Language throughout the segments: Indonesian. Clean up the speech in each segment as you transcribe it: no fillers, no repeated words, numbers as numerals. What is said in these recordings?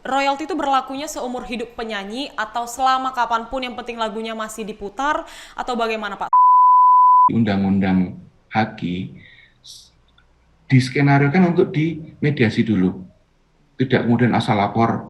royalti itu berlakunya seumur hidup penyanyi atau selama kapanpun yang penting lagunya masih diputar atau bagaimana Pak? Undang-undang HAKI diskenariokan untuk dimediasi dulu, tidak kemudian asal lapor.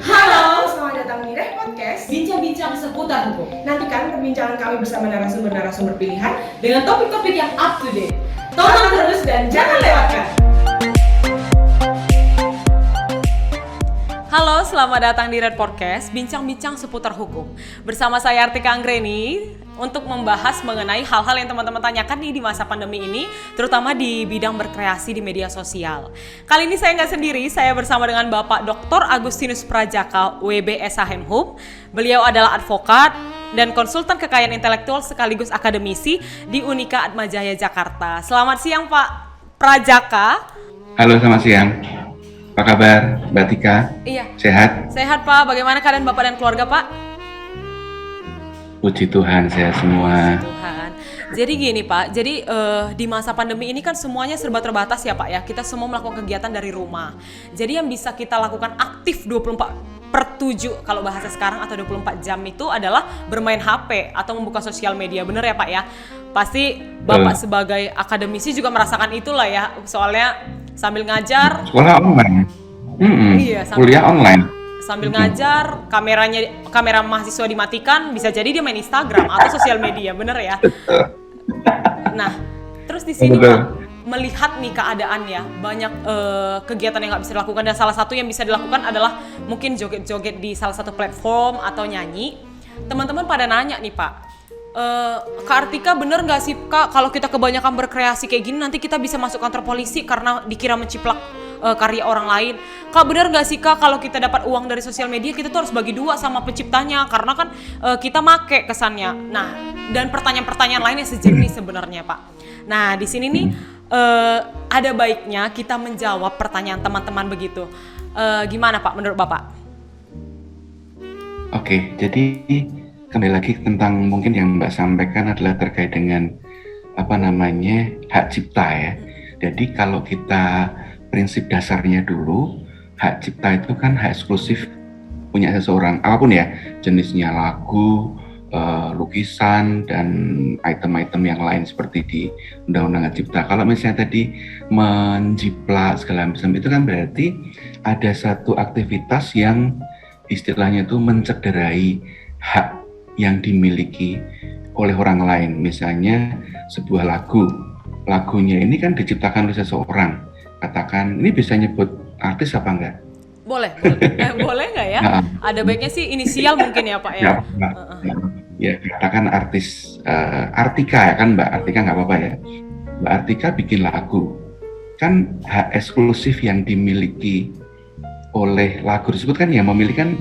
Halo, selamat datang di Reh Podcast. Bincang-bincang seputar hukum Nantikan perbincangan kami bersama narasumber-narasumber pilihan. dengan topik-topik yang up to date. Tonton terus dan jangan lewatkan. Halo, selamat datang di Red Podcast, bincang-bincang seputar hukum. Bersama saya Artika Anggreni untuk membahas mengenai hal-hal yang teman-teman tanyakan nih di masa pandemi ini, terutama di bidang berkreasi di media sosial. Kali ini saya nggak sendiri, saya bersama dengan Bapak Dr. Agustinus Prajaka, WBSH Hemhub. Beliau adalah advokat dan konsultan kekayaan intelektual sekaligus akademisi di Unika Atmajaya Jakarta. Selamat siang Pak Prajaka. Halo, selamat siang. Apa kabar, Mbak Tika? Iya. Sehat? Sehat Pak, bagaimana keadaan Bapak dan keluarga Pak? Puji Tuhan, sehat semua. Tuhan. Jadi gini Pak, jadi di masa pandemi ini kan semuanya serba terbatas ya Pak ya. Kita semua melakukan kegiatan dari rumah. Jadi yang bisa kita lakukan aktif 24/7 kalau bahasa sekarang atau 24 jam itu adalah bermain HP atau membuka sosial media. Bener ya Pak ya? Pasti Bapak sebagai akademisi juga merasakan itulah ya. Soalnya sambil ngajar, Sekolah online. iya, Kuliah online. sambil ngajar, kamera mahasiswa dimatikan, bisa jadi dia main Instagram atau sosial media, bener ya? Nah, terus di sini Betul. Pak, melihat nih keadaan ya, banyak kegiatan yang nggak bisa dilakukan dan salah satu yang bisa dilakukan adalah mungkin joget-joget di salah satu platform atau nyanyi. Teman-teman pada nanya nih Pak, Kak Artika bener nggak sih Kak kalau kita kebanyakan berkreasi kayak gini nanti kita bisa masuk kantor polisi karena dikira menciplak karya orang lain. Kak bener nggak sih Kak kalau kita dapat uang dari sosial media kita tuh harus bagi dua sama penciptanya karena kan kita make kesannya. Nah dan pertanyaan-pertanyaan lainnya sejenis sebenarnya Pak. Nah di sini nih ada baiknya kita menjawab pertanyaan teman-teman begitu. Gimana Pak menurut Bapak? Oke, jadi kembali lagi tentang mungkin yang Mbak sampaikan adalah terkait dengan hak cipta ya. Jadi kalau kita prinsip dasarnya dulu, hak cipta itu kan hak eksklusif punya seseorang, apapun ya, jenisnya lagu, lukisan, dan item-item yang lain seperti di Undang-Undang Hak Cipta. Kalau misalnya tadi menjiplak segala macam itu kan berarti ada satu aktivitas yang istilahnya itu mencederai hak yang dimiliki oleh orang lain. Misalnya sebuah lagunya ini kan diciptakan oleh seseorang. Katakan, ini bisa nyebut artis apa enggak? Boleh, boleh nggak ya? Nah, Ada baiknya sih inisial mungkin ya Pak ya. ya, katakan artis Artika ya kan Mbak Artika nggak apa-apa ya. Mbak Artika bikin lagu, kan hak eksklusif yang dimiliki oleh lagu tersebut kan yang memiliki kan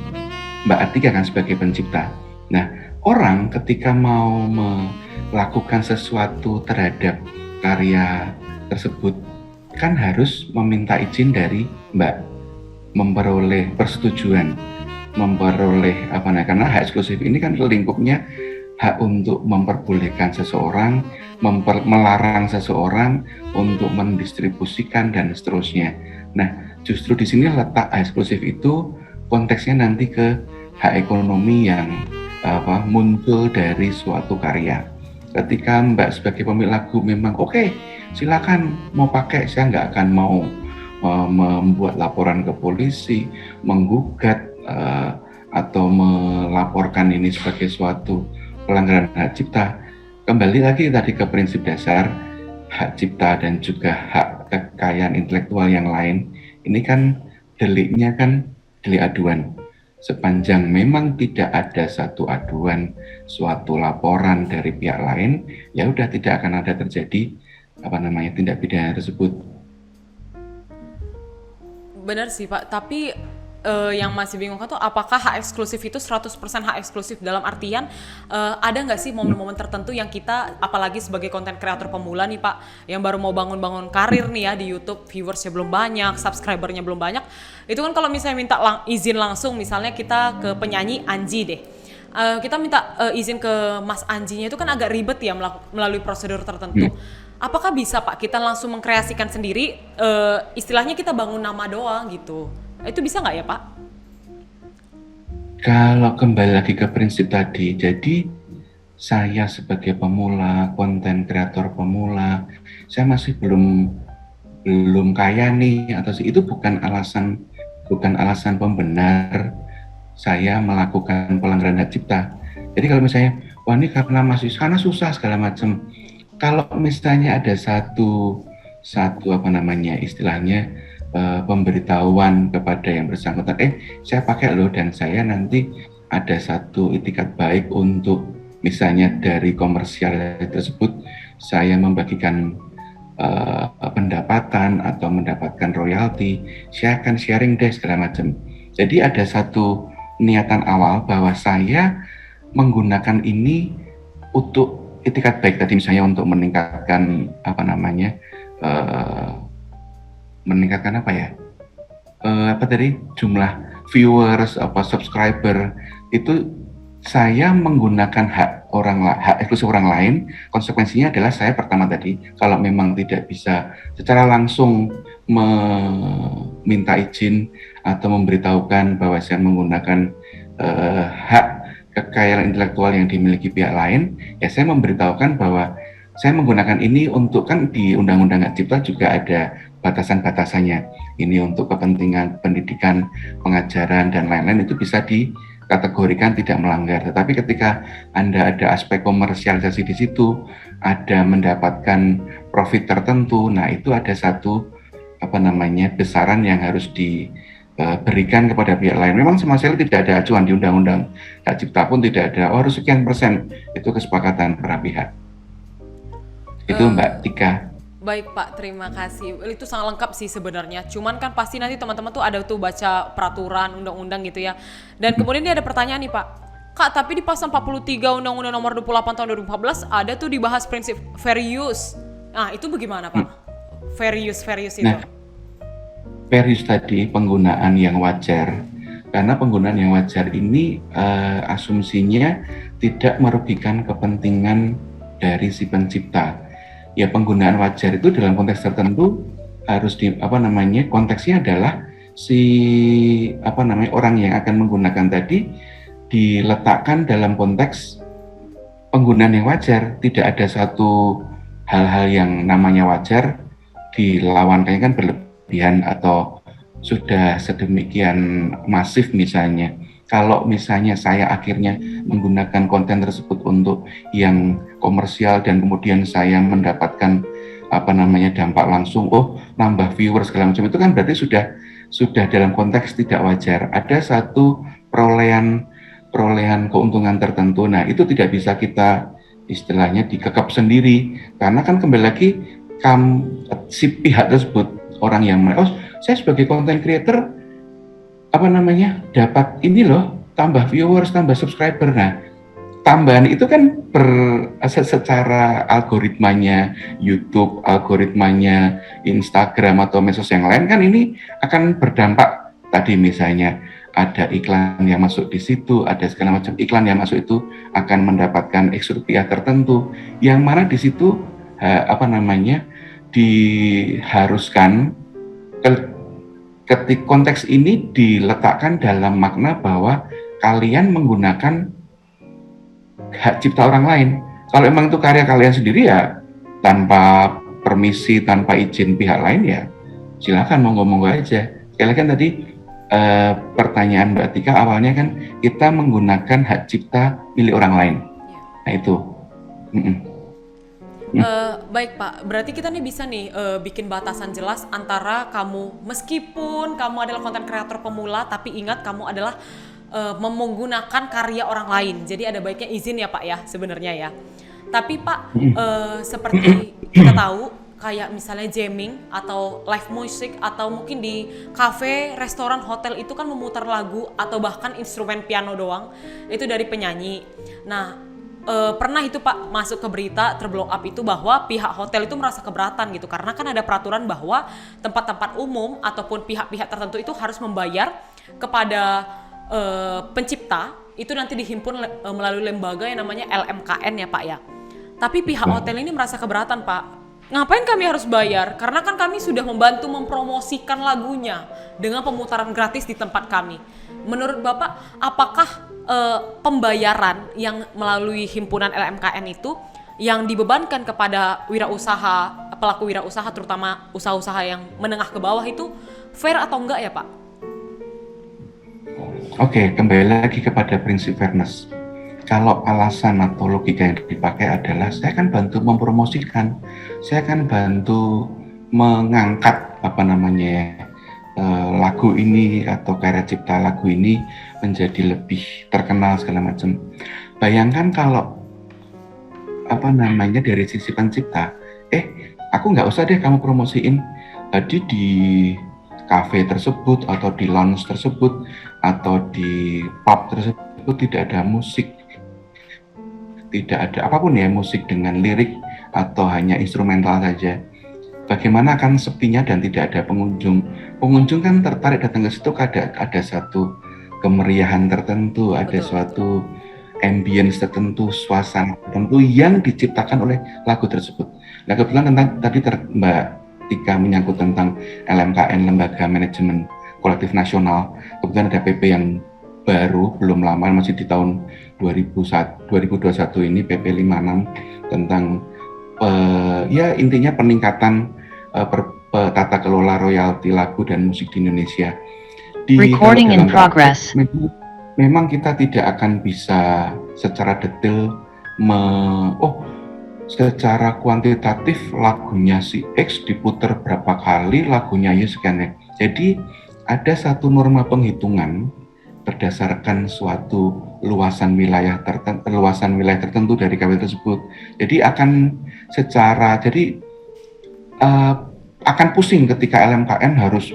Mbak Artika kan sebagai pencipta. Nah, orang ketika mau melakukan sesuatu terhadap karya tersebut kan harus meminta izin dari Mbak, memperoleh persetujuan, memperoleh karena hak eksklusif ini kan lingkupnya hak untuk memperbolehkan seseorang, melarang seseorang untuk mendistribusikan dan seterusnya. Nah, justru di sini letak hak eksklusif itu konteksnya nanti ke hak ekonomi yang muncul dari suatu karya. Ketika Mbak sebagai pemilik lagu memang oke, silakan mau pakai, saya nggak akan mau membuat laporan ke polisi, menggugat atau melaporkan ini sebagai suatu pelanggaran hak cipta. Kembali lagi tadi ke prinsip dasar hak cipta dan juga hak kekayaan intelektual yang lain. Ini kan deliknya kan delik aduan. Sepanjang memang tidak ada satu aduan, suatu laporan dari pihak lain, ya udah tidak akan ada terjadi tindak pidana tersebut. Benar sih Pak, tapi yang masih bingung kan tuh apakah hak eksklusif itu 100% hak eksklusif dalam artian ada nggak sih momen-momen tertentu yang kita apalagi sebagai konten kreator pemula nih Pak yang baru mau bangun-bangun karir nih ya di YouTube, viewersnya belum banyak, subscribernya belum banyak, itu kan kalau misalnya minta izin langsung misalnya kita ke penyanyi Anji deh. Kita minta izin ke Mas Anjinya itu kan agak ribet ya melalui prosedur tertentu. Apakah bisa Pak kita langsung mengkreasikan sendiri, istilahnya kita bangun nama doang gitu? Itu bisa nggak ya Pak? Kalau kembali lagi ke prinsip tadi, jadi saya sebagai pemula, konten kreator pemula, saya masih belum kaya nih, atau itu bukan alasan pembenar saya melakukan pelanggaran hak cipta. Jadi kalau misalnya, wah ini karena susah segala macam. Kalau misalnya ada satu istilahnya pemberitahuan kepada yang bersangkutan, saya pakai loh dan saya nanti ada satu itikat baik untuk misalnya dari komersial tersebut saya membagikan pendapatan atau mendapatkan royalti, saya akan sharing deh segala macam. Jadi ada satu niatan awal bahwa saya menggunakan ini untuk itikat baik tadi, misalnya untuk meningkatkan jumlah viewers, subscriber, itu saya menggunakan hak eksklusif orang lain. Konsekuensinya adalah saya pertama tadi, kalau memang tidak bisa secara langsung meminta izin atau memberitahukan bahwa saya menggunakan hak kekayaan intelektual yang dimiliki pihak lain, ya saya memberitahukan bahwa saya menggunakan ini untuk, kan di Undang-Undang Hak Cipta juga ada batasan-batasannya. Ini untuk kepentingan pendidikan, pengajaran, dan lain-lain, itu bisa dikategorikan tidak melanggar. Tetapi ketika Anda ada aspek komersialisasi di situ, ada mendapatkan profit tertentu, nah itu ada satu besaran yang harus diberikan kepada pihak lain. Memang sama sekali tidak ada acuan di Undang-Undang Hak Cipta pun tidak ada, harus sekian persen, itu kesepakatan para pihak. Itu Mbak Tika. Baik Pak, terima kasih. Itu sangat lengkap sih sebenarnya. Cuman kan pasti nanti teman-teman tuh ada tuh baca peraturan, undang-undang gitu ya. Dan kemudian ini ada pertanyaan nih Pak. Kak, tapi di pasal 43 Undang-Undang Nomor 28 Tahun 2014 ada tuh dibahas prinsip fair use. Nah, itu bagaimana Pak? Fair use itu. Nah, fair use tadi penggunaan yang wajar. Karena penggunaan yang wajar ini asumsinya tidak merugikan kepentingan dari si pencipta. Ya, penggunaan wajar itu dalam konteks tertentu harus konteksnya adalah orang yang akan menggunakan tadi diletakkan dalam konteks penggunaan yang wajar. Tidak ada satu hal-hal yang namanya wajar dilawan, kayaknya kan berlebihan atau sudah sedemikian masif. Misalnya kalau misalnya saya akhirnya menggunakan konten tersebut untuk yang komersial dan kemudian saya mendapatkan dampak langsung, nambah viewers segala macam, itu kan berarti sudah dalam konteks tidak wajar. Ada satu perolehan keuntungan tertentu. Nah, itu tidak bisa kita istilahnya dikekep sendiri, karena kan kembali lagi si pihak tersebut, orang yang saya sebagai content creator dapat ini loh, tambah viewers, tambah subscriber. Nah, tambahan itu kan secara algoritmanya YouTube, algoritmanya Instagram atau medsos yang lain, kan ini akan berdampak. Tadi misalnya ada iklan yang masuk di situ, ada segala macam iklan yang masuk, itu akan mendapatkan X rupiah tertentu, yang mana di situ diharuskan ketika konteks ini diletakkan dalam makna bahwa kalian menggunakan hak cipta orang lain. Kalau emang itu karya kalian sendiri, ya tanpa permisi, tanpa izin pihak lain, ya silakan, monggo-monggo aja. Sekali lagi kan tadi pertanyaan Mbak Tika awalnya kan kita menggunakan hak cipta milik orang lain. Nah itu. Baik Pak, berarti kita nih bisa nih bikin batasan jelas antara kamu, meskipun kamu adalah konten kreator pemula, tapi ingat kamu adalah menggunakan karya orang lain. Jadi ada baiknya izin ya Pak ya sebenarnya ya. Tapi Pak, seperti kita tahu kayak misalnya jamming atau live music atau mungkin di cafe, restoran, hotel itu kan memutar lagu atau bahkan instrumen piano doang itu dari penyanyi. Nah, pernah itu Pak masuk ke berita terblow up itu bahwa pihak hotel itu merasa keberatan gitu karena kan ada peraturan bahwa tempat-tempat umum ataupun pihak-pihak tertentu itu harus membayar kepada pencipta itu nanti dihimpun melalui lembaga yang namanya LMKN ya Pak ya. Tapi pihak hotel ini merasa keberatan Pak. Ngapain kami harus bayar? Karena kan kami sudah membantu mempromosikan lagunya dengan pemutaran gratis di tempat kami. Menurut Bapak, apakah pembayaran yang melalui himpunan LMKN itu yang dibebankan kepada wirausaha, pelaku wirausaha terutama usaha-usaha yang menengah ke bawah itu fair atau enggak ya Pak? Oke, kembali lagi kepada prinsip fairness. Kalau alasan atau logika yang dipakai adalah saya akan bantu mempromosikan, saya akan bantu mengangkat lagu ini atau karya cipta lagu ini menjadi lebih terkenal segala macam. Bayangkan kalau dari sisi pencipta, aku nggak usah deh kamu promosiin, tadi di cafe tersebut atau di lounge tersebut atau di pub tersebut tidak ada musik, tidak ada apapun ya musik dengan lirik atau hanya instrumental saja. Bagaimana akan sepinya dan tidak ada pengunjung? Pengunjung kan tertarik datang ke situ, ada satu kemeriahan tertentu, ada suatu ambience tertentu, suasana tertentu yang diciptakan oleh lagu tersebut. Nah kebetulan tadi Mbak Tika menyangkut tentang LMKN, Lembaga Manajemen Kolektif Nasional. Kebetulan ada PP yang baru, belum lama, masih di tahun 2021 ini, PP 56 tentang intinya peningkatan tata kelola royalti lagu dan musik di Indonesia. Recording in progress. Memang kita tidak akan bisa secara detail secara kuantitatif lagunya si X diputar berapa kali, lagunya Y sekian ya. Jadi ada satu norma penghitungan berdasarkan suatu luasan wilayah tertentu dari KW tersebut. Jadi akan pusing ketika LMKN harus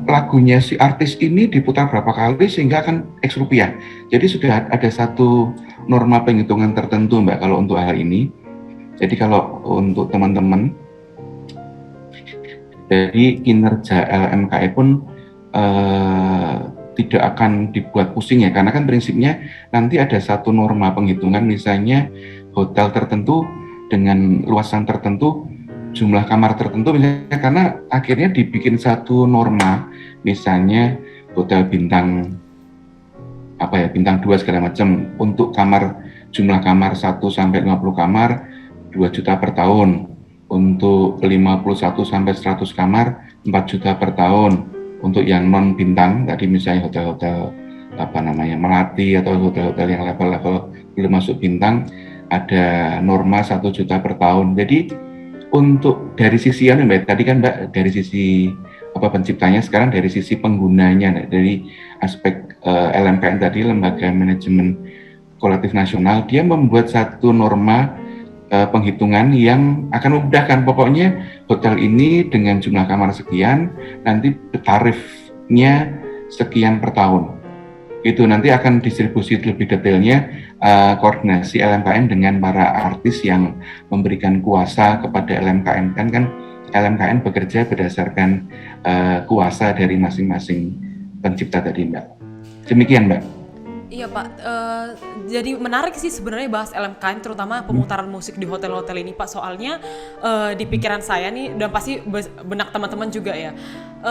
lagunya si artis ini diputar berapa kali sehingga akan X rupiah. Jadi sudah ada satu norma penghitungan tertentu Mbak kalau untuk hal ini. Jadi kalau untuk teman-teman dari kinerja LMKN pun tidak akan dibuat pusing ya, karena kan prinsipnya nanti ada satu norma penghitungan, misalnya hotel tertentu dengan luasan tertentu, jumlah kamar tertentu misalnya, karena akhirnya dibikin satu norma, misalnya hotel bintang 2 segala macam, untuk jumlah kamar 1 sampai 50 kamar 2 juta per tahun, untuk 51 sampai 100 kamar 4 juta per tahun. Untuk yang non bintang tadi misalnya hotel-hotel melati atau hotel-hotel yang level-level belum masuk bintang ada norma 1 juta per tahun. Jadi untuk dari sisi Mbak tadi kan Mbak dari sisi penciptanya, sekarang dari sisi penggunanya, dari aspek LMKN tadi, Lembaga Manajemen Kolektif Nasional, dia membuat satu norma penghitungan yang akan memudahkan. Pokoknya hotel ini dengan jumlah kamar sekian, nanti tarifnya sekian per tahun. Itu nanti akan distribusi lebih detailnya, koordinasi LMKN dengan para artis yang memberikan kuasa kepada LMKN. Kan LMKN bekerja berdasarkan kuasa dari masing-masing pencipta tadi Mbak. Demikian Mbak. Iya Pak, jadi menarik sih sebenarnya bahas LMKN, terutama pemutaran musik di hotel-hotel ini Pak. Soalnya di pikiran saya nih, dan pasti benak teman-teman juga ya,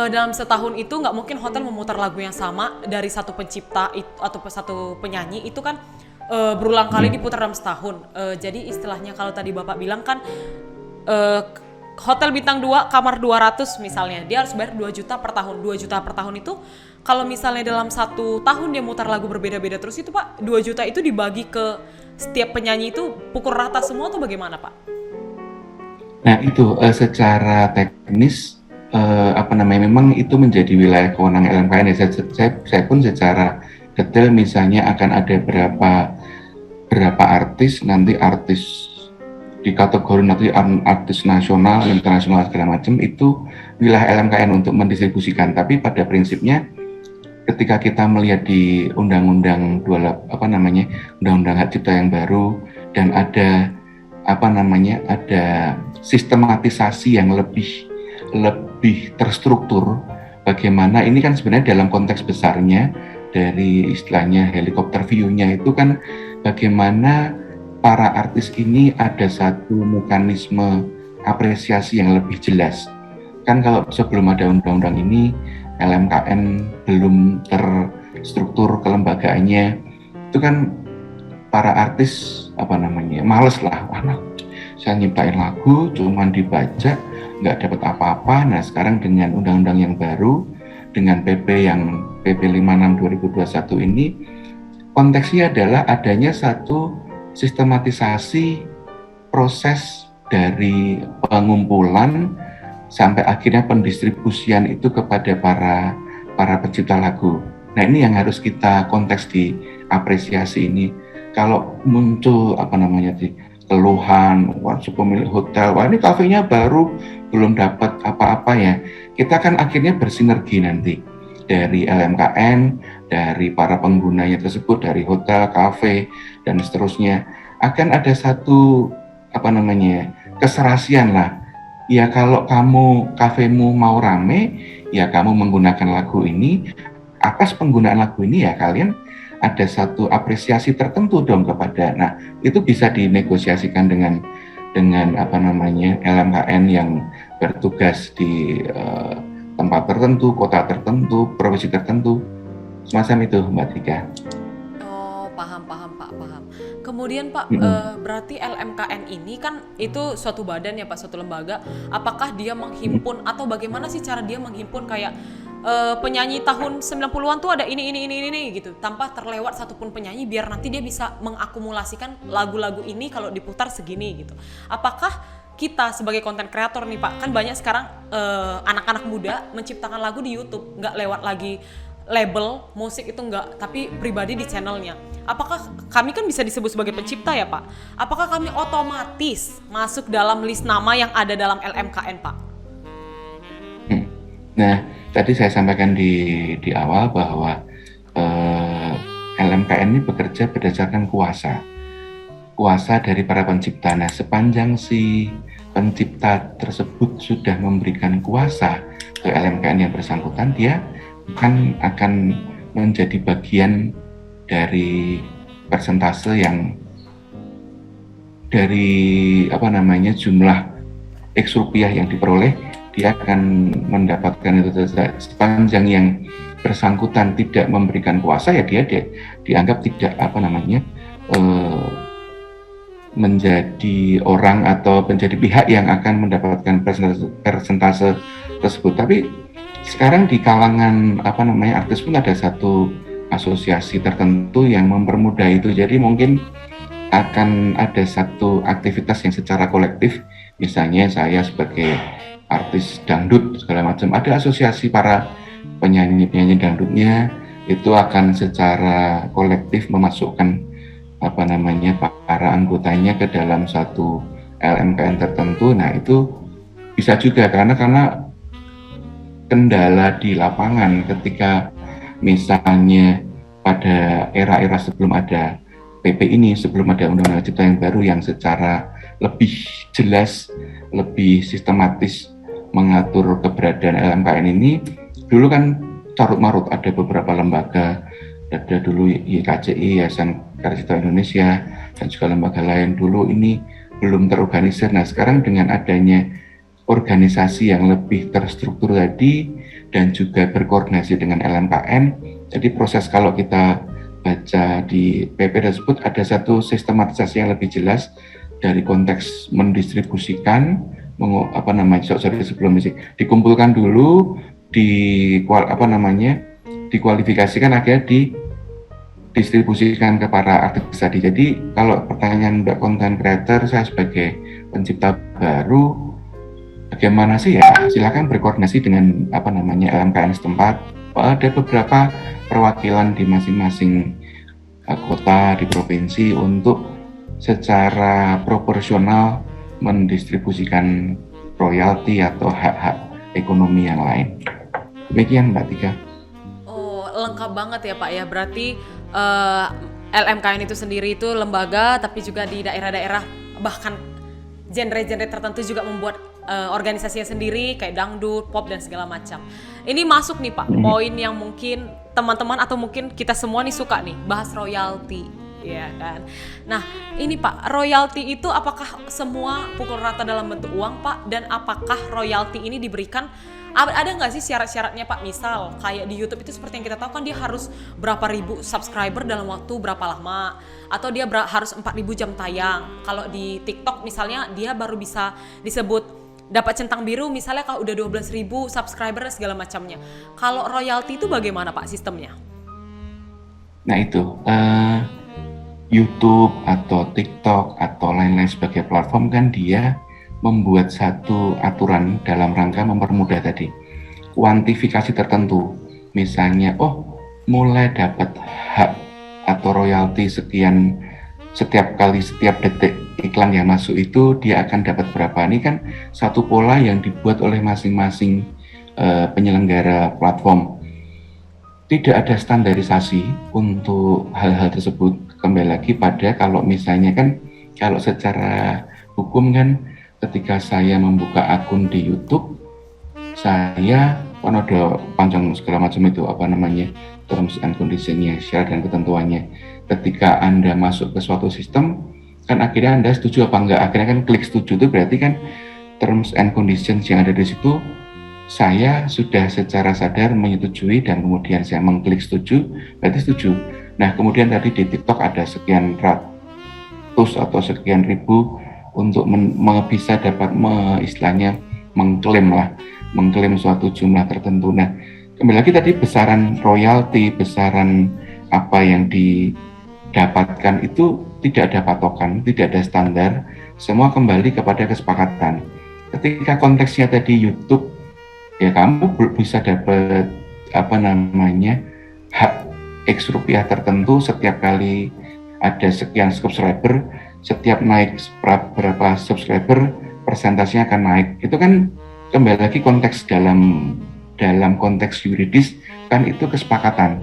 dalam setahun itu nggak mungkin hotel memutar lagu yang sama dari satu pencipta atau satu penyanyi, itu kan berulang kali diputar dalam setahun. Jadi istilahnya kalau tadi Bapak bilang kan, hotel bintang 2 kamar 200 misalnya, dia harus bayar 2 juta per tahun. 2 juta per tahun itu kalau misalnya dalam 1 tahun dia mutar lagu berbeda-beda terus itu Pak, 2 juta itu dibagi ke setiap penyanyi itu pukul rata semua atau bagaimana Pak? Nah itu secara teknis memang itu menjadi wilayah kewenangan LMKN ya. Saya pun secara detail misalnya akan ada berapa artis, nanti artis kategori nanti artis nasional, internasional segala macam, itu wilayah LMKN untuk mendistribusikan. Tapi pada prinsipnya ketika kita melihat di Undang-Undang Undang-Undang Hak Cipta yang baru, dan ada ada sistematisasi yang lebih terstruktur, bagaimana ini kan sebenarnya dalam konteks besarnya dari istilahnya helikopter view-nya itu kan bagaimana para artis ini ada satu mekanisme apresiasi yang lebih jelas. Kan kalau sebelum ada undang-undang ini, LMKN belum terstruktur kelembagaannya, itu kan para artis males lah, saya nyiptain lagu cuman dibaca nggak dapat apa-apa. Nah sekarang dengan undang-undang yang baru, dengan PP 56 2021 ini, konteksnya adalah adanya satu sistematisasi proses dari pengumpulan sampai akhirnya pendistribusian itu kepada para pencipta lagu. Nah ini yang harus kita konteks di apresiasi ini. Kalau muncul keluhan, pemilik hotel, wah ini kafenya baru belum dapat apa-apa ya, kita kan akhirnya bersinergi nanti dari LMKN, dari para penggunanya tersebut, dari hotel, kafe, dan seterusnya, akan ada satu keserasian lah. Ya kalau kafemu mau rame, ya kamu menggunakan lagu ini, atas penggunaan lagu ini ya kalian ada satu apresiasi tertentu dong kepada. Nah, itu bisa dinegosiasikan dengan LMKN yang bertugas di tempat tertentu, kota tertentu, provinsi tertentu. Semacam itu, Mbak Tika. Oh, paham Pak, paham. Kemudian Pak, berarti LMKN ini kan itu suatu badan ya Pak, suatu lembaga. Apakah dia menghimpun atau bagaimana sih cara dia menghimpun kayak penyanyi tahun 90-an tuh ada ini gitu, tanpa terlewat satupun penyanyi, biar nanti dia bisa mengakumulasikan lagu-lagu ini kalau diputar segini gitu. Apakah kita sebagai konten kreator nih Pak, kan banyak sekarang anak-anak muda menciptakan lagu di YouTube, nggak lewat lagi label musik itu enggak, tapi pribadi di channelnya. Apakah kami kan bisa disebut sebagai pencipta ya Pak? Apakah kami otomatis masuk dalam list nama yang ada dalam LMKN Pak? Nah, tadi saya sampaikan di awal bahwa LMKN ini bekerja berdasarkan kuasa dari para pencipta. Nah, sepanjang si pencipta tersebut sudah memberikan kuasa ke LMKN yang bersangkutan, dia akan menjadi bagian dari persentase yang dari jumlah X rupiah yang diperoleh, dia akan mendapatkan itu. Sepanjang yang bersangkutan tidak memberikan kuasa, ya dia dianggap tidak menjadi orang atau menjadi pihak yang akan mendapatkan persentase tersebut. Tapi sekarang di kalangan artis pun ada satu asosiasi tertentu yang mempermudah itu. Jadi mungkin akan ada satu aktivitas yang secara kolektif, misalnya saya sebagai artis dangdut segala macam, ada asosiasi para penyanyi dangdutnya, itu akan secara kolektif memasukkan para anggotanya ke dalam satu LMKN tertentu. Nah itu bisa juga karena kendala di lapangan ketika misalnya pada era-era sebelum ada PP ini, sebelum ada Undang-Undang Cipta yang baru yang secara lebih jelas, lebih sistematis mengatur keberadaan LMKN ini, dulu kan carut-marut, ada beberapa lembaga, ada dulu YKCI, Yayasan Karya Cipta Indonesia, dan juga lembaga lain, dulu ini belum terorganisir. Nah sekarang dengan adanya organisasi yang lebih terstruktur tadi dan juga berkoordinasi dengan LMKN, jadi proses kalau kita baca di PP tersebut ada satu sistematisasi yang lebih jelas dari konteks mendistribusikan, dikumpulkan dulu, dikualifikasikan, akhirnya didistribusikan ke para artis tadi. Jadi kalau pertanyaan Mbak Content Creator, saya sebagai pencipta baru, bagaimana sih ya? Silakan berkoordinasi dengan LMKN setempat. Ada beberapa perwakilan di masing-masing kota di provinsi untuk secara proporsional mendistribusikan royalti atau hak-hak ekonomi yang lain. Demikian Mbak Tika. Oh, lengkap banget ya Pak ya. Berarti LMKN itu sendiri itu lembaga, tapi juga di daerah-daerah bahkan genre-genre tertentu juga membuat organisasinya sendiri kayak dangdut, pop dan segala macam. Ini masuk nih Pak, poin yang mungkin teman-teman atau mungkin kita semua nih suka nih bahas royalti, ya kan. Nah, ini Pak, royalti itu apakah semua pukul rata dalam bentuk uang Pak? Dan apakah royalti ini diberikan, ada nggak sih syarat-syaratnya Pak? Misal kayak di YouTube itu seperti yang kita tahu kan dia harus berapa ribu subscriber dalam waktu berapa lama, atau dia harus 4.000 jam tayang. Kalau di TikTok misalnya dia baru bisa disebut dapat centang biru misalnya kalau udah 12.000 subscriber dan segala macamnya. Kalau royalti itu bagaimana Pak sistemnya? Nah itu YouTube atau TikTok atau lain-lain sebagai platform kan dia membuat satu aturan dalam rangka mempermudah tadi kuantifikasi tertentu. Misalnya, mulai dapat hak atau royalti sekian setiap detik iklan yang masuk itu dia akan dapat berapa. Ini kan satu pola yang dibuat oleh masing-masing penyelenggara platform. Tidak ada standarisasi untuk hal-hal tersebut. Kembali lagi pada kalau misalnya kan kalau secara hukum kan ketika saya membuka akun di YouTube, saya kan ada panjang segala macam itu terms and condition-nya, syarat dan ketentuannya. Ketika Anda masuk ke suatu sistem, kan akhirnya Anda setuju apa enggak? Akhirnya kan klik setuju itu berarti kan terms and conditions yang ada di situ saya sudah secara sadar menyetujui dan kemudian saya mengklik setuju, berarti setuju. Nah kemudian tadi di TikTok ada sekian ratus atau sekian ribu untuk bisa dapat istilahnya mengklaim suatu jumlah tertentu. Nah kembali lagi tadi besaran royalti, besaran apa yang didapatkan itu tidak ada patokan, tidak ada standar, semua kembali kepada kesepakatan. Ketika konteksnya tadi YouTube, ya kamu bisa dapat hak X rupiah tertentu setiap kali ada sekian subscriber, setiap naik berapa subscriber persentasenya akan naik. Itu kan kembali lagi konteks dalam konteks yuridis kan itu kesepakatan.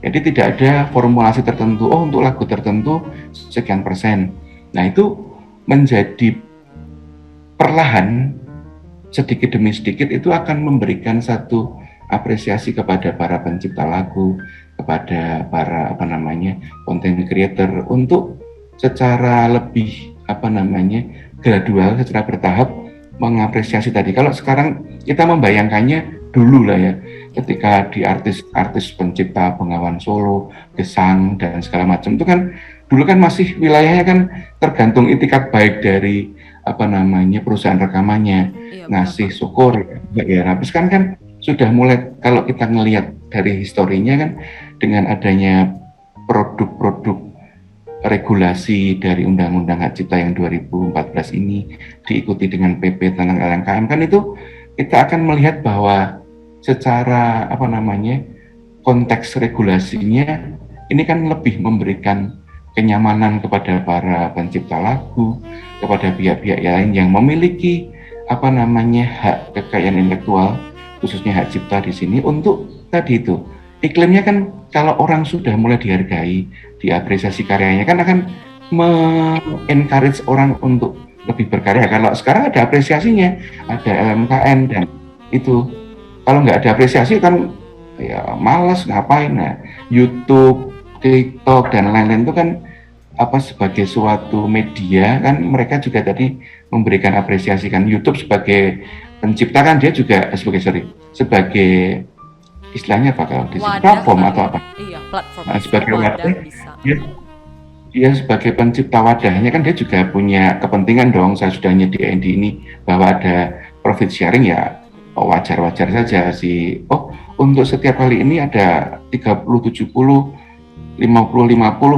Jadi tidak ada formulasi tertentu, untuk lagu tertentu sekian persen. Nah itu menjadi perlahan sedikit demi sedikit itu akan memberikan satu apresiasi kepada para pencipta lagu, kepada para content creator untuk secara lebih gradual, secara bertahap mengapresiasi tadi. Kalau sekarang kita membayangkannya dulu lah ya, ketika di artis pencipta Bengawan Solo, Gesang dan segala macam itu kan dulu kan masih wilayahnya kan tergantung itikat baik dari perusahaan rekamannya, ngasih syukur ya. Tapi sekarang kan sudah mulai, kalau kita ngelihat dari historinya kan dengan adanya produk-produk regulasi dari Undang-Undang Hak Cipta yang 2014 ini diikuti dengan PP tentang LMKM kan itu kita akan melihat bahwa secara konteks regulasinya ini kan lebih memberikan kenyamanan kepada para pencipta lagu, kepada pihak-pihak lain yang memiliki hak kekayaan intelektual khususnya hak cipta di sini untuk tadi itu iklimnya kan kalau orang sudah mulai dihargai, diapresiasi karyanya kan akan encourage orang untuk lebih berkarya. Kalau sekarang ada apresiasinya, ada LMKN dan itu kalau nggak ada apresiasi kan ya malas ngapain. Nah YouTube, TikTok dan lain-lain itu kan sebagai suatu media kan mereka juga tadi memberikan apresiasi kan. YouTube sebagai pencipta kan dia juga sebagai istilahnya apa kalau di platform atau apa? Iya, platform. Sebagai wadah dia sebagai pencipta wadahnya kan dia juga punya kepentingan dong. Saya sudah nyediain di ini bahwa ada profit sharing ya wajar-wajar saja sih. Untuk setiap kali ini ada 30-70, 50-50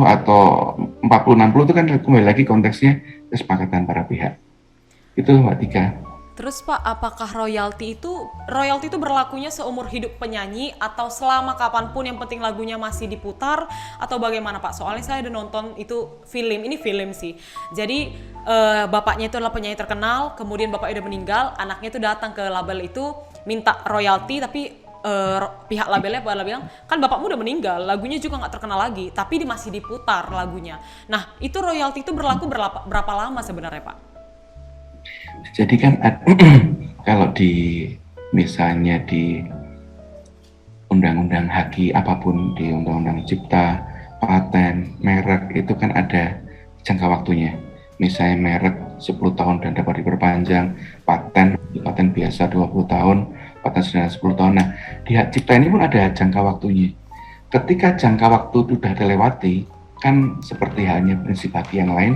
atau 40-60 itu kan kembali lagi konteksnya kesepakatan para pihak. Itu Mbak Tika. Terus Pak, apakah royalti itu berlakunya seumur hidup penyanyi atau selama kapanpun yang penting lagunya masih diputar atau bagaimana Pak? Soalnya saya udah nonton itu ini film sih. Jadi bapaknya itu adalah penyanyi terkenal, kemudian bapaknya udah meninggal, anaknya itu datang ke label itu minta royalti tapi pihak labelnya bilang kan bapakmu udah meninggal, lagunya juga nggak terkenal lagi, tapi masih diputar lagunya. Nah itu royalti itu berlaku berapa lama sebenarnya Pak? Jadi kan kalau misalnya di undang-undang HAKI apapun, di undang-undang cipta, paten, merek itu kan ada jangka waktunya. Misalnya merek 10 tahun dan dapat diperpanjang, paten biasa 20 tahun, paten sudah 10 tahun. Nah, di hak cipta ini pun ada jangka waktunya. Ketika jangka waktu itu sudah terlewati, kan seperti halnya prinsip HAKI yang lain,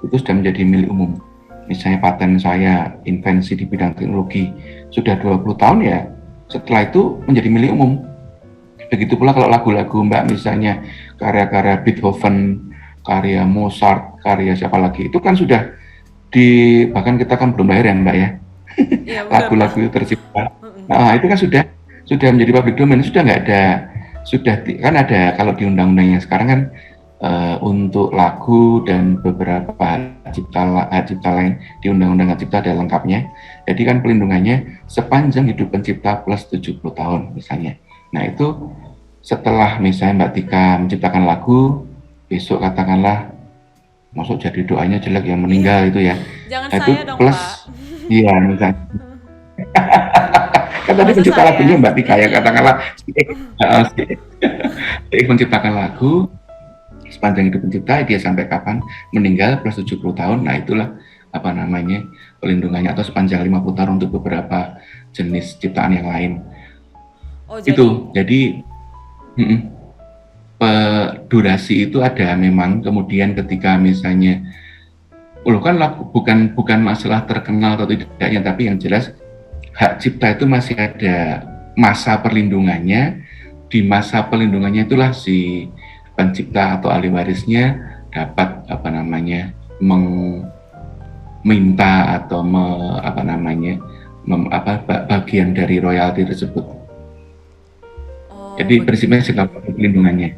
itu sudah menjadi milik umum. Misalnya paten saya invensi di bidang teknologi sudah 20 tahun ya, setelah itu menjadi milik umum. Begitu pula kalau lagu-lagu Mbak, misalnya karya-karya Beethoven, karya Mozart, karya siapa lagi, itu kan sudah bahkan kita kan belum lahir ya Mbak ya, Ya, lagu-lagu itu tercipta. Nah, itu kan sudah menjadi public domain, sudah nggak ada, kan ada kalau di undang-undangnya sekarang kan untuk lagu dan beberapa hak cipta lain di undang-undang hak cipta ada lengkapnya. Jadi kan pelindungannya sepanjang hidup pencipta plus 70 tahun misalnya. Nah itu setelah misalnya Mbak Tika menciptakan lagu, besok katakanlah masuk jadi doanya jelek yang meninggal itu ya. Jangan Nah, itu saya dong plus, Pak. iya misalnya. Kan tadi Masa pencipta saya? lagunya Mbak Tika ya, katakanlah si menciptakan lagu sepanjang hidup pencipta, dia sampai kapan meninggal plus 70 tahun. Nah itulah apa namanya pelindungannya, atau sepanjang 50 tahun untuk beberapa jenis ciptaan yang lain. Oh, jadi durasi itu ada memang. Kemudian ketika misalnya kan lagu bukan masalah terkenal atau tidaknya, tapi yang jelas hak cipta itu masih ada masa perlindungannya. Di masa perlindungannya itulah si pencipta atau ahli warisnya dapat meminta atau bagian dari royalti tersebut. Jadi prinsipnya segala perlindungannya.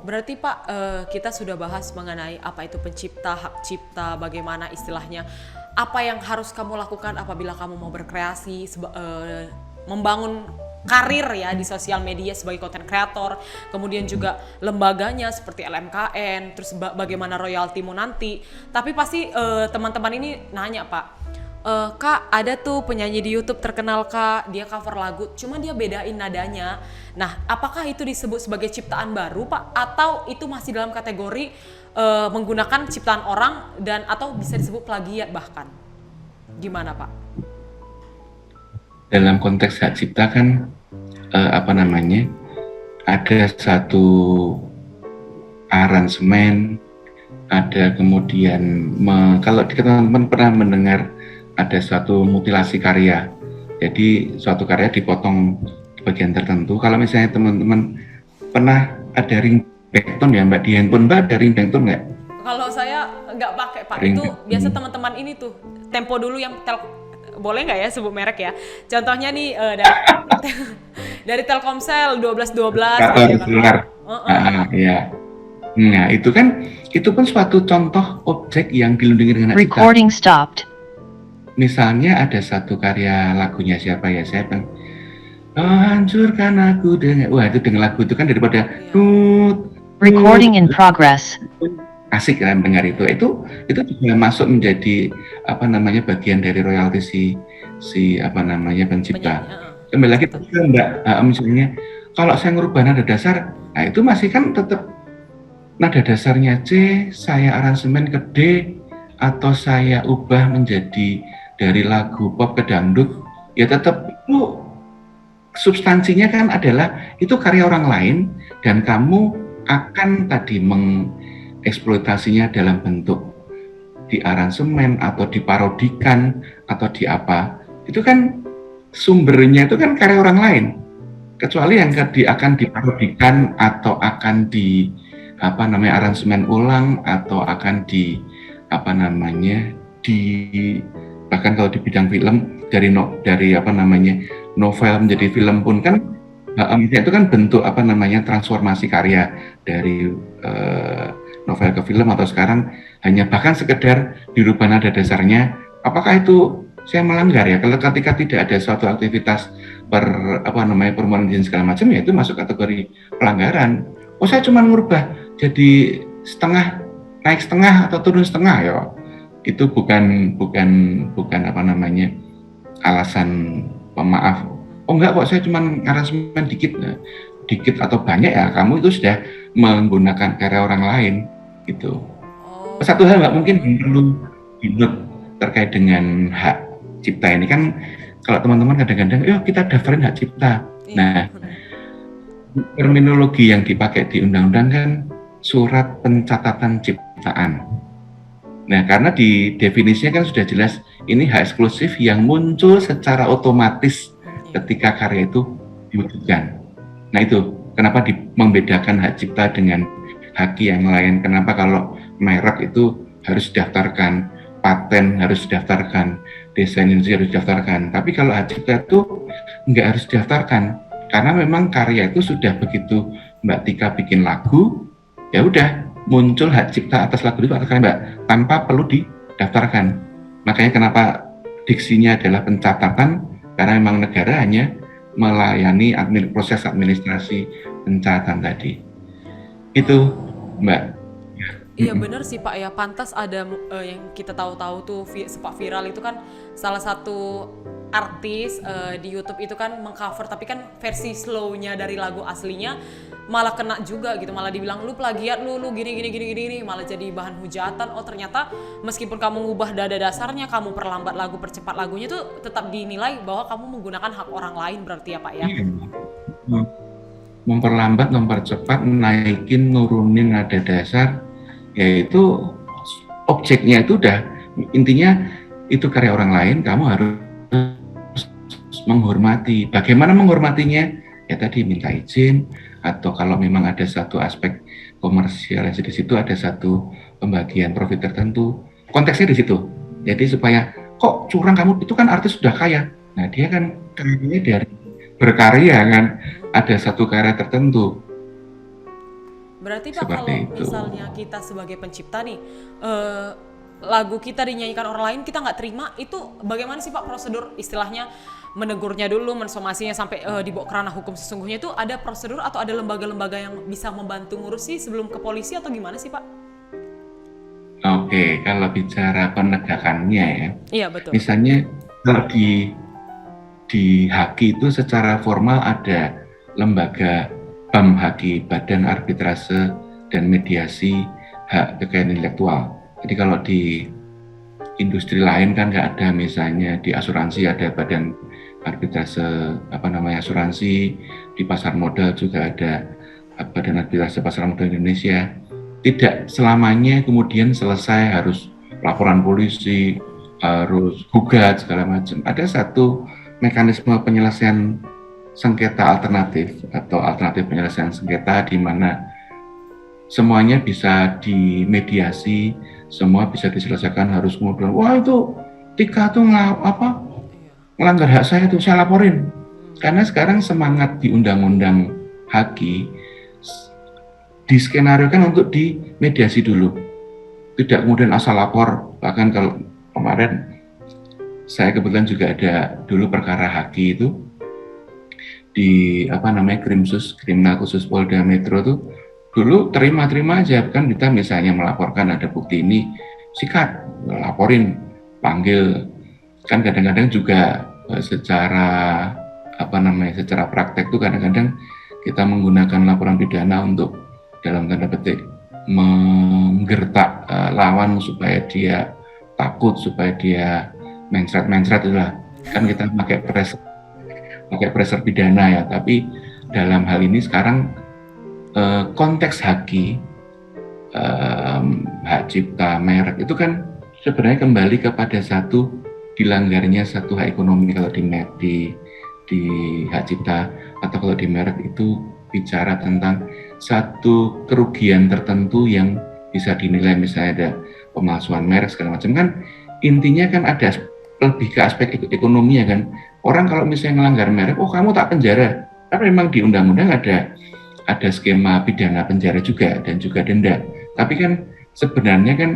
Berarti Pak, kita sudah bahas mengenai apa itu pencipta, hak cipta, bagaimana istilahnya, apa yang harus kamu lakukan apabila kamu mau berkreasi, membangun karir ya di sosial media sebagai content creator, kemudian juga lembaganya seperti LMKN, terus bagaimana royaltimu nanti. Tapi pasti teman-teman ini nanya Pak, Kak ada tuh penyanyi di YouTube terkenal Kak, dia cover lagu, cuma dia bedain nadanya. Nah apakah itu disebut sebagai ciptaan baru Pak, atau itu masih dalam kategori menggunakan ciptaan orang dan atau bisa disebut plagiat bahkan? Gimana Pak? Dalam konteks hak cipta kan ada satu aransemen, ada kemudian kalau teman-teman pernah mendengar ada suatu mutilasi karya, jadi suatu karya dipotong bagian tertentu. Kalau misalnya teman-teman pernah ada ringtone ya Mbak, di handphone Mbak ada ringtone nggak? Kalau saya nggak pakai Pak, itu biasa teman-teman ini tuh Tempo dulu yang boleh nggak ya sebut merek ya? Contohnya nih dari Telkomsel 1212 gitu kan. Ya. Nah, itu pun suatu contoh objek yang dilindungi dengan hak cipta. Recording stopped. Misalnya ada satu karya lagunya siapa ya? Saya bilang, hancurkan aku dengan, wah itu dengan lagu itu kan daripada Recording in progress. asik kan dengar itu juga masuk menjadi bagian dari royalti si pencipta. Kembali lagi Mbak, misalnya kalau saya ngubah nada dasar, nah itu masih kan tetap nada dasarnya C, saya aransemen ke D, atau saya ubah menjadi dari lagu pop ke dangdut, ya tetap itu substansinya kan adalah itu karya orang lain, dan kamu akan tadi eksploitasinya dalam bentuk di aransemen atau diparodikan atau di apa, itu kan sumbernya itu kan karya orang lain, kecuali yang akan diparodikan atau akan di aransemen ulang atau akan bahkan kalau di bidang film dari apa namanya novel menjadi film pun kan itu kan bentuk apa namanya transformasi karya dari novel ke film, atau sekarang hanya bahkan sekedar dirubah nada dasarnya. Apakah itu saya melanggar ya? Kalau ketika tidak ada suatu aktivitas permohonan izin segala macam, ya itu masuk kategori pelanggaran. Oh, saya cuma ngubah jadi setengah, naik setengah atau turun setengah, ya itu bukan apa namanya alasan pemaaf. Oh enggak kok, saya cuma aransemen dikit. Nah, dikit atau banyak ya kamu itu sudah menggunakan karya orang lain gitu. Satu hal nggak mungkin perlu dinut terkait dengan hak cipta ini kan, kalau teman-teman kadang-kadang yuk kita daftarin hak cipta. Nah, terminologi yang dipakai di undang-undang kan surat pencatatan ciptaan. Nah, karena di definisinya kan sudah jelas ini hak eksklusif yang muncul secara otomatis ketika karya itu diwujudkan. Nah, itu kenapa membedakan hak cipta dengan hak yang lain. Kenapa kalau merek itu harus didaftarkan, paten harus didaftarkan, desain industri harus didaftarkan. Tapi kalau hak cipta itu nggak harus didaftarkan, karena memang karya itu sudah begitu Mbak Tika bikin lagu, ya udah muncul hak cipta atas lagu itu atas Mbak tanpa perlu didaftarkan. Makanya kenapa diksinya adalah pencatatan, karena memang negara hanya melayani proses administrasi pencatatan tadi. Itu Mbak. Iya benar sih Pak ya, pantas ada yang kita tahu-tahu tuh sempat viral itu kan salah satu artis di YouTube itu kan mengcover, tapi kan versi slow-nya dari lagu aslinya malah kena juga gitu, malah dibilang lu plagiat, lu gini, malah jadi bahan hujatan. Oh ternyata meskipun kamu ngubah nada dasarnya, kamu perlambat lagu, percepat lagunya tuh tetap dinilai bahwa kamu menggunakan hak orang lain berarti ya Pak ya. Memperlambat, mempercepat, naikin, nurunin nada dasar, yaitu objeknya itu udah intinya itu karya orang lain, kamu harus menghormati. Bagaimana menghormatinya? Ya tadi minta izin, atau kalau memang ada satu aspek komersial di situ, ada satu pembagian profit tertentu, konteksnya di situ. Jadi supaya kok curang, kamu itu kan artis sudah kaya. Nah dia kan karyanya dari berkarya kan, ada satu karya tertentu. Berarti Pak kalau itu. misalnya kita sebagai pencipta nih, lagu kita dinyanyikan orang lain, kita nggak terima, itu bagaimana sih Pak prosedur istilahnya menegurnya dulu, mensomasinya sampai dibawa ke ranah hukum sesungguhnya, itu ada prosedur atau ada lembaga-lembaga yang bisa membantu ngurusi sebelum ke polisi atau gimana sih Pak? Oke, kalau bicara penegakannya ya, iya betul. Misalnya kalau di HAKI itu secara formal ada lembaga BAM HAKI, Badan Arbitrase dan Mediasi Hak Kekayaan Intelektual. Jadi kalau di industri lain kan nggak ada, misalnya di asuransi ada Badan Arbitrase asuransi, di pasar modal juga ada Badan Arbitrase Pasar Modal Indonesia. Tidak selamanya kemudian selesai harus laporan polisi, harus gugat segala macam. Ada satu mekanisme penyelesaian sengketa alternatif atau alternatif penyelesaian sengketa di mana semuanya bisa dimediasi, semua bisa diselesaikan. Harus kemudian wah itu Tika tuh melanggar hak saya tuh, saya laporin. Karena sekarang semangat di undang-undang HAKI diskenariokan untuk dimediasi dulu, tidak kemudian asal lapor. Bahkan kalau kemarin saya kebetulan juga ada dulu perkara HAKI itu di Krimsus, Kriminal Khusus Polda Metro tuh dulu terima aja kan, kita misalnya melaporkan ada bukti ini, sikat, laporin, panggil. Kan kadang-kadang juga secara praktek tuh kadang-kadang kita menggunakan laporan pidana untuk dalam tanda petik menggertak lawan supaya dia takut, supaya dia mencret itulah. Kan kita pakai pressure pidana ya, tapi dalam hal ini sekarang konteks HAKI, hak cipta, merek itu kan sebenarnya kembali kepada satu dilanggarnya satu hak ekonomi. Kalau di hak cipta atau kalau di merek itu bicara tentang satu kerugian tertentu yang bisa dinilai, misalnya ada pemalsuan merek segala macam kan, intinya kan ada lebih ke aspek ekonomi ya kan. Orang kalau misalnya melanggar merek, oh kamu tak penjara. Karena memang di undang-undang ada skema pidana penjara juga dan juga denda. Tapi kan sebenarnya kan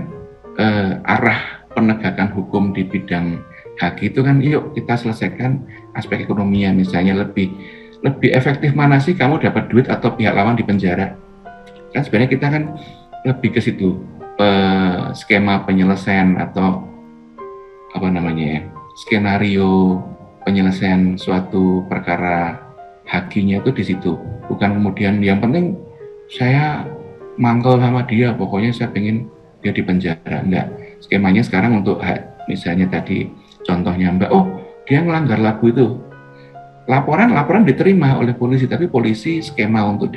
arah penegakan hukum di bidang HAKI itu kan yuk kita selesaikan aspek ekonominya, misalnya lebih efektif mana sih kamu dapat duit atau pihak lawan di penjara. Kan sebenarnya kita kan lebih ke situ, skema penyelesaian atau apa namanya ya, skenario penyelesaian suatu perkara HAKI-nya itu di situ. Bukan kemudian yang penting saya mangkel sama dia, pokoknya saya pengen dia di penjara. Enggak. Skemanya sekarang untuk misalnya tadi contohnya Mbak, oh dia melanggar lagu itu. Laporan diterima oleh polisi, tapi polisi skema untuk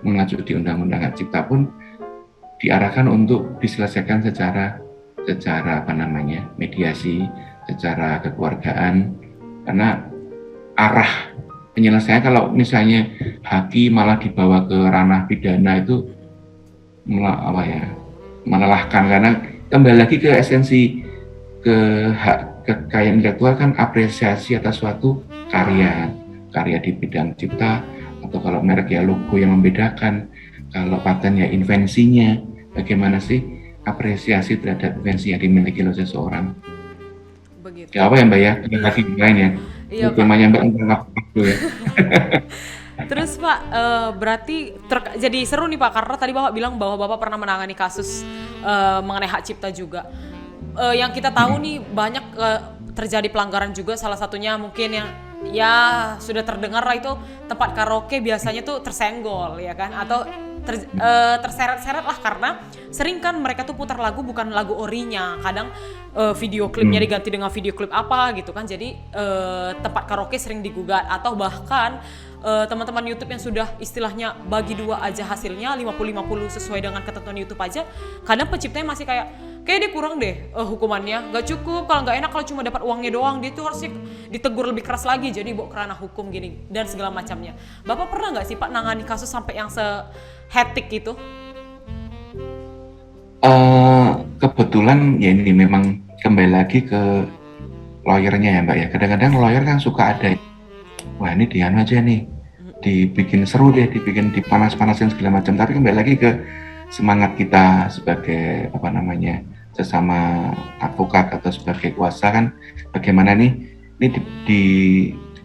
mengacu di Undang-Undang Hak Cipta pun diarahkan untuk diselesaikan secara apa namanya, mediasi, secara kekeluargaan. Karena arah penyelesaian kalau misalnya HAKI malah dibawa ke ranah pidana itu melelahkan, karena kembali lagi ke esensi ke hak kekayaan intelektual kan apresiasi atas suatu karya di bidang cipta, atau kalau merek ya logo yang membedakan, kalau paten ya invensinya, bagaimana sih apresiasi terhadap invensi yang dimiliki oleh seseorang. Begitu. Ya apa ya Mbak ya, lagi lain ya. Iya, Pak. Temanya Mbak tentang apa ya. Terus Pak, berarti jadi seru nih Pak, karena tadi Bapak bilang bahwa Bapak pernah menangani kasus mengenai hak cipta juga. Yang kita tahu nih banyak terjadi pelanggaran juga, salah satunya mungkin yang ya sudah terdengar lah itu tempat karaoke biasanya tuh tersenggol ya kan, atau terseret-seret lah karena sering kan mereka tuh putar lagu bukan lagu orinya, kadang video klipnya diganti dengan video klip apa gitu kan, jadi tempat karaoke sering digugat, atau bahkan teman-teman YouTube yang sudah istilahnya bagi dua aja hasilnya 50-50 sesuai dengan ketentuan YouTube aja, kadang penciptanya masih kayak dia kurang deh hukumannya, gak cukup, kalau gak enak kalau cuma dapat uangnya doang, dia tuh harusnya ditegur lebih keras lagi, jadi bawa kerana hukum gini dan segala macamnya. Bapak pernah gak sih Pak nangani kasus sampai yang se-hectic itu? Kebetulan ya ini memang kembali lagi ke lawyernya ya Mbak ya. Kadang-kadang lawyer kan suka ada, wah ini dianu aja nih, dibikin seru deh, dibikin dipanas-panasin segala macam. Tapi kembali lagi ke semangat kita sebagai apa namanya, sesama advokat atau sebagai kuasa kan, bagaimana nih ini di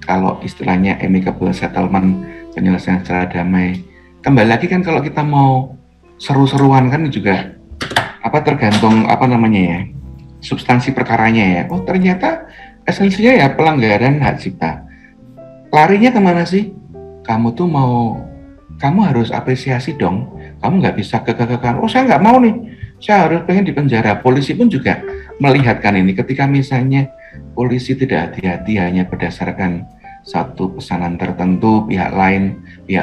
kalau istilahnya amicable settlement, penyelesaian secara damai. Kembali lagi kan kalau kita mau seru-seruan kan juga apa tergantung apa namanya ya, substansi perkaranya ya. Oh ternyata esensinya ya pelanggaran hak cipta. Larinya kemana sih? Kamu harus apresiasi dong. Kamu nggak bisa kekeh-kekehan, oh saya nggak mau nih, saya harus pengen di penjara. Polisi pun juga melihatkan ini, ketika misalnya polisi tidak hati-hati hanya berdasarkan satu pesanan tertentu, pihak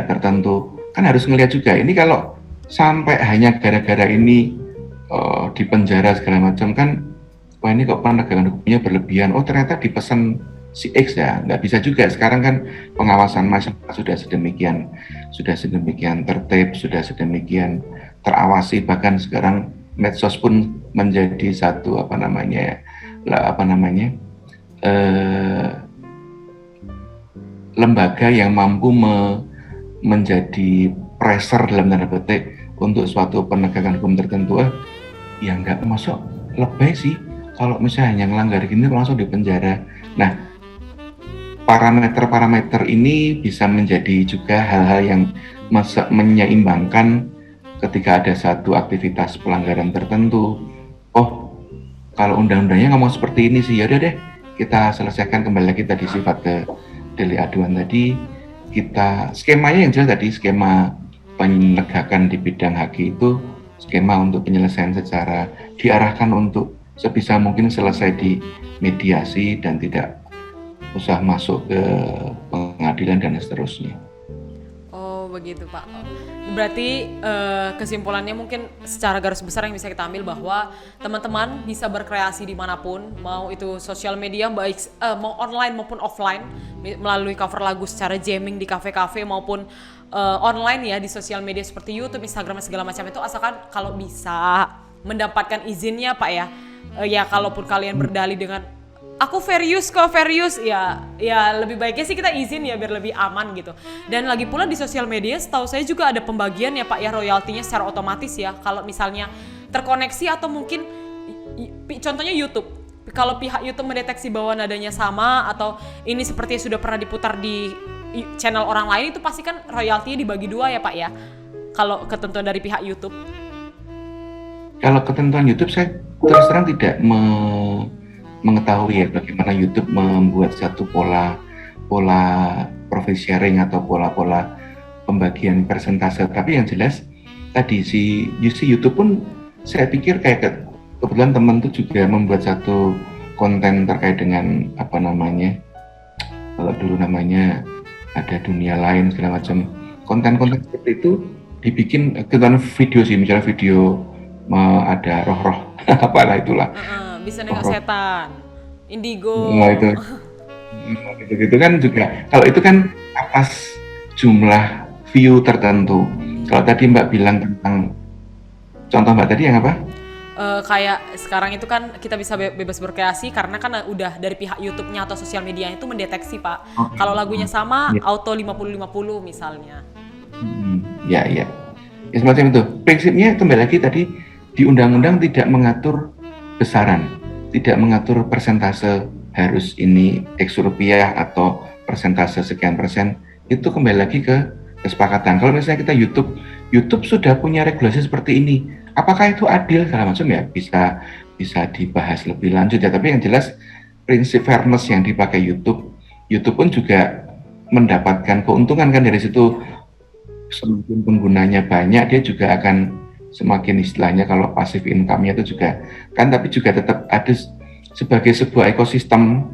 tertentu, kan harus melihat juga, ini kalau sampai hanya gara-gara ini di penjara segala macam kan, wah ini kok penegakan hukumnya berlebihan, oh ternyata dipesan si X ya, nggak bisa juga. Sekarang kan pengawasan masyarakat sudah sedemikian tertib, sudah sedemikian terawasi, bahkan sekarang medsos pun menjadi satu lembaga yang mampu menjadi pressure dalam tanda petik untuk suatu penegakan hukum tertentu. Ya nggak masuk lebay sih kalau misalnya yang melanggar gini langsung di penjara. Nah, parameter-parameter ini bisa menjadi juga hal-hal yang menyeimbangkan ketika ada satu aktivitas pelanggaran tertentu. Oh, kalau undang-undangnya ngomong seperti ini sih, yaudah deh kita selesaikan. Kembali lagi tadi sifat ke delik aduan tadi, kita skemanya yang jelas tadi, skema penegakan di bidang HAKI itu skema untuk penyelesaian secara diarahkan untuk sebisa mungkin selesai di mediasi dan tidak usah masuk ke pengadilan dan seterusnya. Oh begitu Pak. Berarti kesimpulannya mungkin secara garis besar yang bisa kita ambil bahwa teman-teman bisa berkreasi dimanapun, mau itu sosial media baik mau online maupun offline, melalui cover lagu secara jamming di kafe-kafe maupun online ya di sosial media seperti YouTube, Instagram dan segala macam itu, asalkan kalau bisa mendapatkan izinnya Pak ya. Ya kalaupun kalian berdalih dengan aku verius ya lebih baiknya sih kita izin ya biar lebih aman gitu. Dan lagi pula di sosial media setahu saya juga ada pembagian ya Pak ya royaltinya secara otomatis ya kalau misalnya terkoneksi atau mungkin contohnya YouTube. Kalau pihak YouTube mendeteksi bahwa nadanya sama atau ini seperti sudah pernah diputar di channel orang lain, itu pasti kan royaltinya dibagi dua ya Pak ya. Kalau ketentuan dari pihak YouTube. Kalau ketentuan YouTube saya terus terang tidak mengetahui ya bagaimana YouTube membuat satu pola profit sharing atau pola pembagian persentase. Tapi yang jelas tadi si YouTube pun saya pikir kayak kebetulan teman tuh juga membuat satu konten terkait dengan apa namanya, kalau dulu namanya ada dunia lain segala macam, konten-konten seperti itu dibikin ketentuan video sih, misalnya video ada roh-roh apalah itulah. Bisa nengok setan, indigo. Nah itu gitu kan juga. Kalau itu kan atas jumlah view tertentu. Kalau tadi Mbak bilang tentang contoh Mbak tadi yang apa? Kayak sekarang itu kan kita bisa bebas berkreasi karena kan udah dari pihak YouTube-nya atau sosial media itu mendeteksi Pak. Kalau lagunya sama auto 50-50 misalnya. Ya semacam itu. Prinsipnya kembali lagi tadi di undang-undang tidak mengatur besaran, tidak mengatur persentase harus ini X rupiah atau persentase sekian persen. Itu kembali lagi ke kesepakatan. Kalau misalnya kita YouTube sudah punya regulasi seperti ini. Apakah itu adil segala macam ya bisa dibahas lebih lanjut ya. Tapi yang jelas prinsip fairness yang dipakai YouTube pun juga mendapatkan keuntungan kan dari situ. Semakin penggunanya banyak, dia juga akan semakin istilahnya kalau passive income-nya itu juga kan, tapi juga tetap ada sebagai sebuah ekosistem,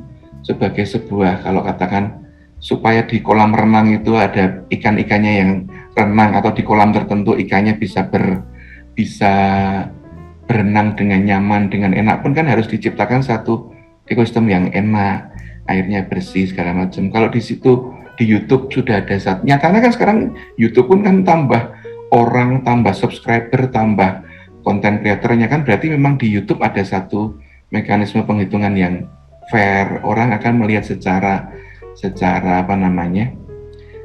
sebagai sebuah kalau katakan supaya di kolam renang itu ada ikan-ikannya yang renang atau di kolam tertentu ikannya bisa berenang dengan nyaman, dengan enak pun kan harus diciptakan satu ekosistem yang enak, airnya bersih segala macam. Kalau di situ di YouTube sudah ada nyatanya kan sekarang YouTube pun kan tambah orang, tambah subscriber, tambah konten kreatornya kan, berarti memang di YouTube ada satu mekanisme penghitungan yang fair. Orang akan melihat secara apa namanya,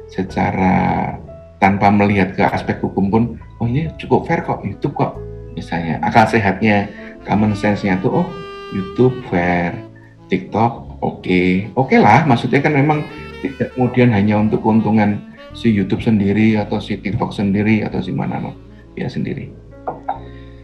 secara tanpa melihat ke aspek hukum pun, oh ini cukup fair kok, YouTube kok misalnya. Akal sehatnya, common sense-nya tuh, oh YouTube fair, TikTok oke lah, maksudnya kan memang tidak kemudian hanya untuk keuntungan si YouTube sendiri atau si TikTok sendiri atau si mana ya sendiri.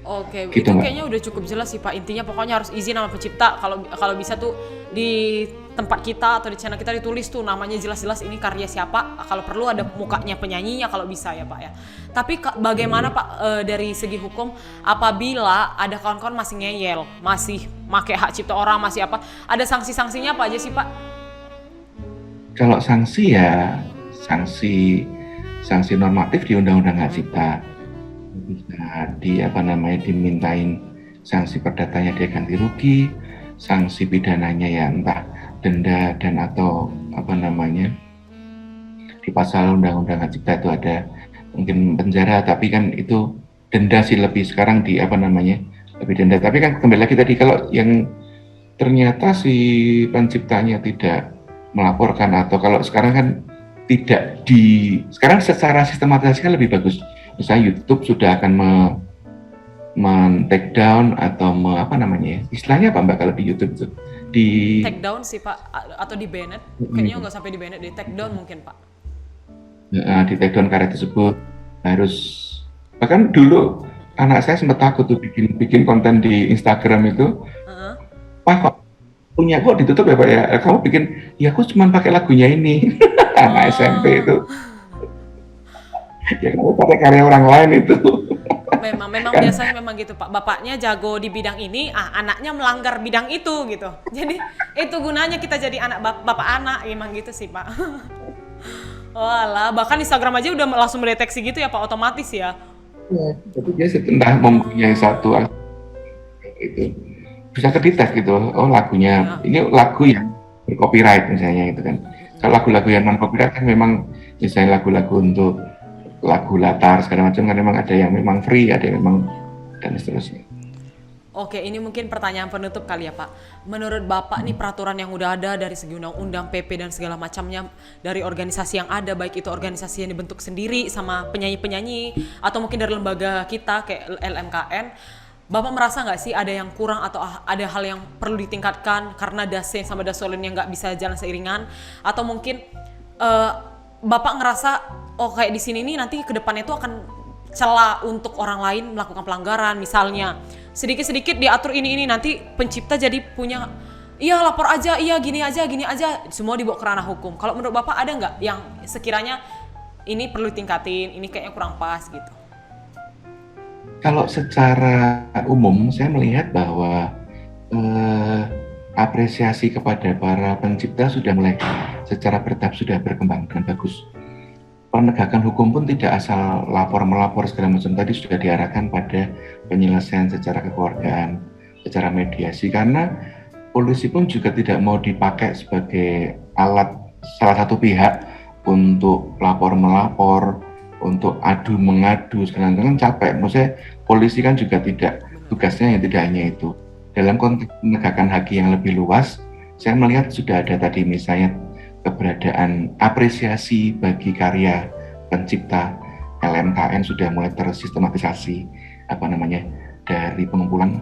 Oke, gitu, itu Mbak. kayaknya udah cukup jelas sih Pak. Intinya pokoknya harus izin sama pencipta. Kalau bisa tuh di tempat kita atau di channel kita ditulis tuh namanya jelas-jelas ini karya siapa. Kalau perlu ada mukanya penyanyinya kalau bisa ya Pak ya. Tapi bagaimana Pak dari segi hukum apabila ada kawan-kawan masih ngeyel, masih pakai hak cipta orang, masih apa? Ada sanksi-sanksinya apa aja sih Pak? Kalau sanksi ya sanksi normatif di Undang-Undang Hak Cipta. Bisa dimintain sanksi perdatanya dia ganti rugi, sanksi pidananya ya entah denda dan atau di pasal Undang-Undang Hak Cipta itu ada mungkin penjara, tapi kan itu denda sih lebih sekarang lebih denda. Tapi kan kembali lagi tadi kalau yang ternyata si penciptanya tidak melaporkan atau kalau sekarang kan sekarang secara sistematis kan lebih bagus. Misalnya YouTube sudah akan take down atau istilahnya apa Mbak kalau di YouTube itu take down sih Pak atau di banned, kayaknya nggak sampai di banned, di take down mungkin Pak. Di take down karya tersebut harus, bahkan dulu anak saya sempat takut tuh bikin konten di Instagram itu, Pak kok punya kok ditutup ya Pak ya, kamu bikin ya aku cuma pakai lagunya ini. Anak SMP itu ya kamu pakai karya orang lain itu. Memang kan. Biasanya memang gitu Pak, bapaknya jago di bidang ini, anaknya melanggar bidang itu gitu. Jadi itu gunanya kita jadi bapak anak, emang gitu sih Pak. Walah, bahkan Instagram aja udah langsung mendeteksi gitu ya Pak, otomatis ya. Jadi dia entah mempunyai satu itu bisa kedetek gitu, oh lagunya ini lagu yang bercopyright misalnya gitu kan. Kalau lagu-lagu yang non copyright kan memang misalnya lagu-lagu untuk lagu latar segala macam kan memang ada yang memang free, ada yang memang dan seterusnya. Oke, ini mungkin pertanyaan penutup kali ya Pak. Menurut Bapak nih peraturan yang udah ada dari segi undang-undang, PP dan segala macamnya dari organisasi yang ada, baik itu organisasi yang dibentuk sendiri sama penyanyi-penyanyi atau mungkin dari lembaga kita kayak LMKN, Bapak merasa nggak sih ada yang kurang atau ada hal yang perlu ditingkatkan karena Dasen sama Dasolin yang nggak bisa jalan seiringan, atau mungkin Bapak ngerasa oh kayak di sini nih nanti kedepannya itu akan celah untuk orang lain melakukan pelanggaran, misalnya sedikit-sedikit diatur ini nanti pencipta jadi punya iya lapor aja, iya gini aja, semua dibawa ke ranah hukum. Kalau menurut Bapak ada nggak yang sekiranya ini perlu tingkatin, ini kayaknya kurang pas gitu? Kalau secara umum saya melihat bahwa apresiasi kepada para pencipta sudah mulai secara bertahap sudah berkembang dengan bagus. Penegakan hukum pun tidak asal lapor-melapor segala macam, tadi sudah diarahkan pada penyelesaian secara kekeluargaan, secara mediasi, karena polisi pun juga tidak mau dipakai sebagai alat salah satu pihak untuk lapor-melapor, untuk adu-mengadu, sekarang capek. Maksudnya polisi kan juga tidak, tugasnya yang tidak hanya itu. Dalam konteks penegakan hak yang lebih luas, saya melihat sudah ada tadi misalnya keberadaan apresiasi bagi karya pencipta. LMKN sudah mulai tersistematisasi dari pengumpulan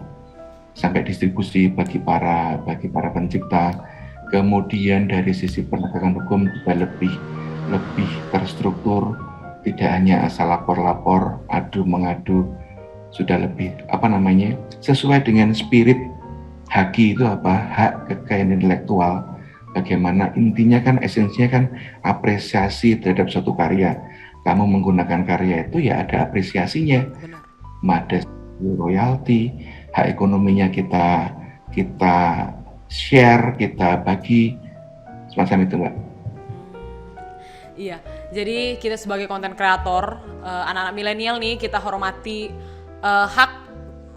sampai distribusi bagi para pencipta. Kemudian dari sisi penegakan hukum juga lebih terstruktur, tidak hanya asal lapor-lapor, adu mengadu, sudah lebih sesuai dengan spirit HAKI itu hak kekayaan intelektual. Bagaimana intinya kan, esensinya kan apresiasi terhadap suatu karya. Kamu menggunakan karya itu ya ada apresiasinya. Ada royalti, hak ekonominya kita share, kita bagi, semacam itu Mbak. Iya, jadi kita sebagai konten kreator, anak-anak milenial nih, kita hormati hak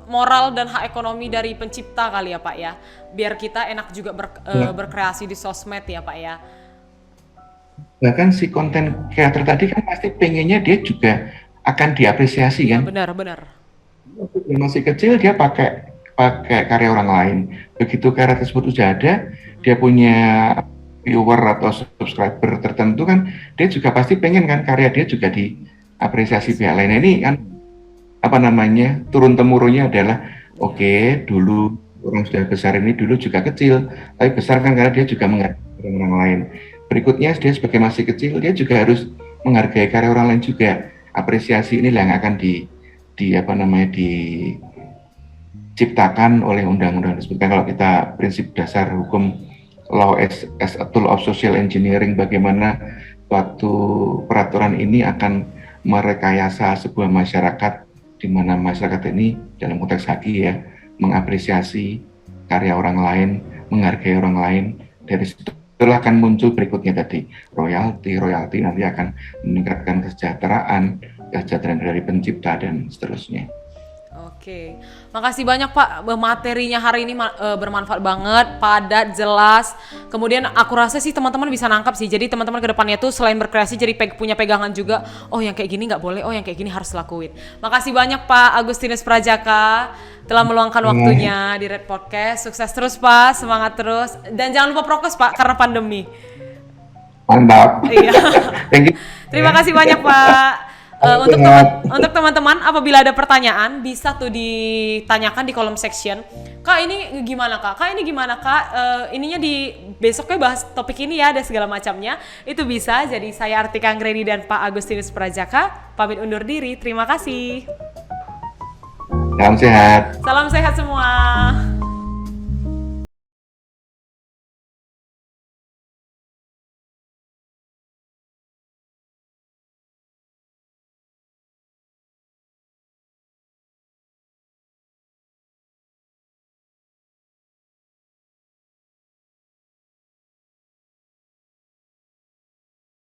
moral dan hak ekonomi dari pencipta kali ya Pak ya, biar kita enak juga berkreasi di sosmed ya Pak ya. Bahkan si konten kreator tadi kan pasti pengennya dia juga akan diapresiasi kan. Benar. Waktu dia masih kecil dia pakai karya orang lain, begitu karya tersebut sudah ada, dia punya viewer atau subscriber tertentu kan, dia juga pasti pengen kan karya dia juga diapresiasi pihak lain. Ini kan turun temurunnya adalah dulu orang sudah besar ini dulu juga kecil, tapi besar kan karena dia juga menghargai orang lain. Berikutnya dia sebagai masih kecil dia juga harus menghargai karya orang lain juga. Apresiasi inilah yang akan diciptakan oleh undang-undang tersebut. Kalau kita prinsip dasar hukum law as a tool of social engineering, bagaimana suatu peraturan ini akan merekayasa sebuah masyarakat, di mana masyarakat ini dalam konteks HAKI ya mengapresiasi karya orang lain, menghargai orang lain. Dari situ akan muncul berikutnya tadi royalti nanti akan meningkatkan kesejahteraan dari pencipta dan seterusnya. Oke, makasih banyak Pak, materinya hari ini bermanfaat banget, padat, jelas. Kemudian aku rasa sih teman-teman bisa nangkap sih. Jadi teman-teman ke depannya tuh selain berkreasi jadi punya pegangan juga. Oh yang kayak gini nggak boleh, oh yang kayak gini harus lakuin. Makasih banyak Pak Agustinus Prajaka telah meluangkan waktunya di Red Podcast. Sukses terus Pak, semangat terus. Dan jangan lupa prokes Pak karena pandemi. Mantap. Iya. Terima kasih banyak Pak. Untuk teman-teman apabila ada pertanyaan bisa tuh ditanyakan di kolom section. Kak ini gimana Kak? Ininya di besoknya bahas topik ini ya, ada segala macamnya. Itu bisa. Jadi saya Artika Anggreni dan Pak Agustinus Prajaka pamit undur diri. Terima kasih. Salam sehat. Salam sehat semua.